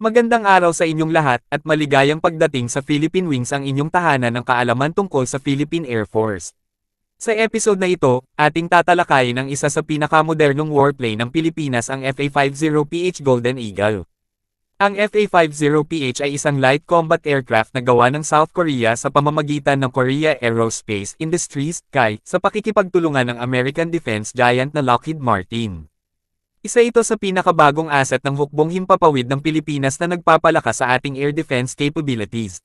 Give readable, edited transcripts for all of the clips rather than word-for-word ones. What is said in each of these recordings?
Magandang araw sa inyong lahat at maligayang pagdating sa Philippine Wings, ang inyong tahanan ng kaalaman tungkol sa Philippine Air Force. Sa episode na ito, ating tatalakayin ang isa sa pinakamodernong warplane ng Pilipinas, ang FA-50PH Golden Eagle. Ang FA-50PH ay isang light combat aircraft na gawa ng South Korea sa pamamagitan ng Korea Aerospace Industries (KAI) sa pakikipagtulungan ng American defense giant na Lockheed Martin. Isa ito sa pinakabagong asset ng hukbong himpapawid ng Pilipinas na nagpapalakas sa ating air defense capabilities.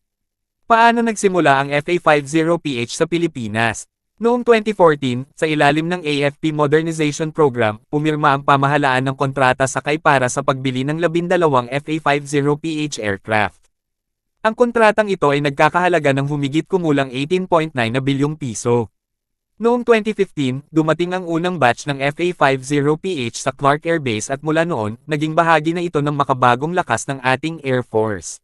Paano nagsimula ang FA-50PH sa Pilipinas? Noong 2014, sa ilalim ng AFP Modernization Program, pumirma ang pamahalaan ng kontrata sa KAI para sa pagbili ng 12 FA-50PH aircraft. Ang kontratang ito ay nagkakahalaga ng humigit kumulang 18.9 na bilyong piso. Noong 2015, dumating ang unang batch ng FA-50PH sa Clark Air Base at mula noon, naging bahagi na ito ng makabagong lakas ng ating Air Force.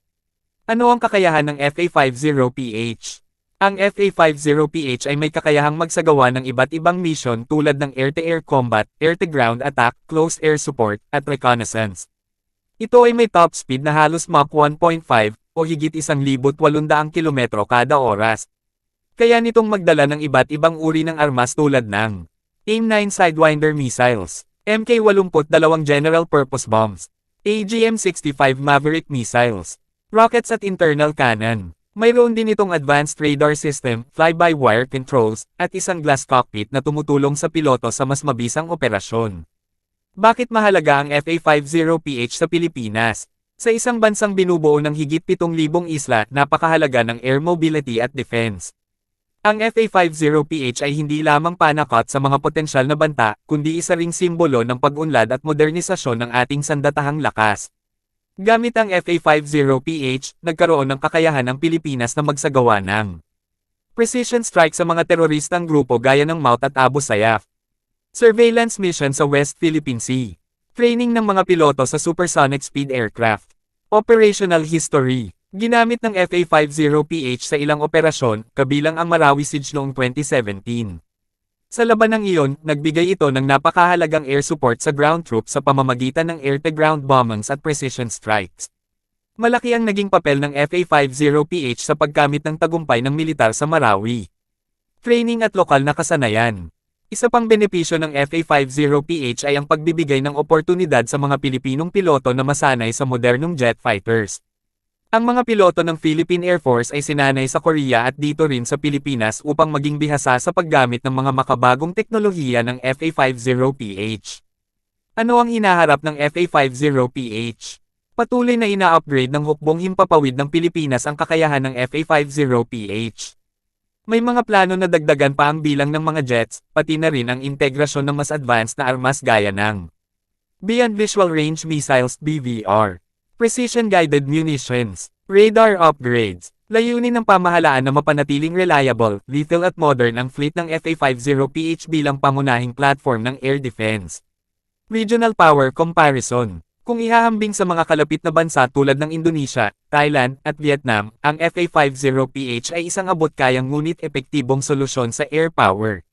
Ano ang kakayahan ng FA-50PH? Ang FA-50PH ay may kakayahang magsagawa ng iba't ibang mission tulad ng air-to-air combat, air-to-ground attack, close air support, at reconnaissance. Ito ay may top speed na halos Mach 1.5 o higit 1,800 kilometro kada oras. Kaya nitong magdala ng iba't ibang uri ng armas tulad ng AIM-9 Sidewinder missiles, Mk-82 General Purpose Bombs, AGM-65 Maverick missiles, rockets at internal cannon. Mayroon din itong advanced radar system, fly-by-wire controls, at isang glass cockpit na tumutulong sa piloto sa mas mabisang operasyon. Bakit mahalaga ang FA-50PH sa Pilipinas? Sa isang bansang binubuo ng higit 7,000 isla, napakahalaga ng air mobility at defense. Ang FA-50PH ay hindi lamang panakot sa mga potensyal na banta, kundi isa ring simbolo ng pag-unlad at modernisasyon ng ating sandatahang lakas. Gamit ang FA-50PH, nagkaroon ng kakayahan ang Pilipinas na magsagawa ng precision strike sa mga teroristang grupo gaya ng MOUT at Abu Sayyaf, surveillance mission sa West Philippine Sea, training ng mga piloto sa supersonic speed aircraft, operational history. Ginamit ng FA-50PH sa ilang operasyon, kabilang ang Marawi Siege noong 2017. Sa labanang iyon, nagbigay ito ng napakahalagang air support sa ground troops sa pamamagitan ng air-to-ground bombings at precision strikes. Malaki ang naging papel ng FA-50PH sa pagkamit ng tagumpay ng militar sa Marawi. Training at lokal na kasanayan. Isa pang benepisyo ng FA-50PH ay ang pagbibigay ng oportunidad sa mga Pilipinong piloto na masanay sa modernong jet fighters. Ang mga piloto ng Philippine Air Force ay sinanay sa Korea at dito rin sa Pilipinas upang maging bihasa sa paggamit ng mga makabagong teknolohiya ng FA-50PH. Ano ang hinaharap ng FA-50PH? Patuloy na ina-upgrade ng hukbong himpapawid ng Pilipinas ang kakayahan ng FA-50PH. May mga plano na dagdagan pa ang bilang ng mga jets, pati na rin ang integrasyon ng mas advanced na armas gaya ng Beyond Visual Range Missiles (BVR), Precision Guided Munitions, radar upgrades. Layunin ng pamahalaan na mapanatiling reliable, lethal at modern ang fleet ng FA-50PH bilang pangunahing platform ng air defense. Regional power comparison. Kung ihahambing sa mga kalapit na bansa tulad ng Indonesia, Thailand, at Vietnam, ang FA-50PH ay isang abot-kayang ngunit epektibong solusyon sa air power.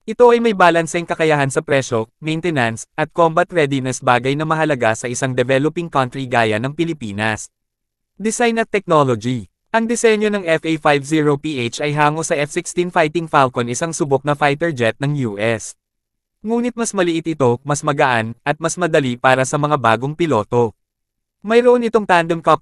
Ito ay may balanseng kakayahan sa presyo, maintenance, at combat readiness, bagay na mahalaga sa isang developing country gaya ng Pilipinas. Design at technology. Ang disenyo ng FA-50PH ay hango sa F-16 Fighting Falcon, isang subok na fighter jet ng US. Ngunit mas maliit ito, mas magaan, at mas madali para sa mga bagong piloto. Mayroon itong tandem cockpit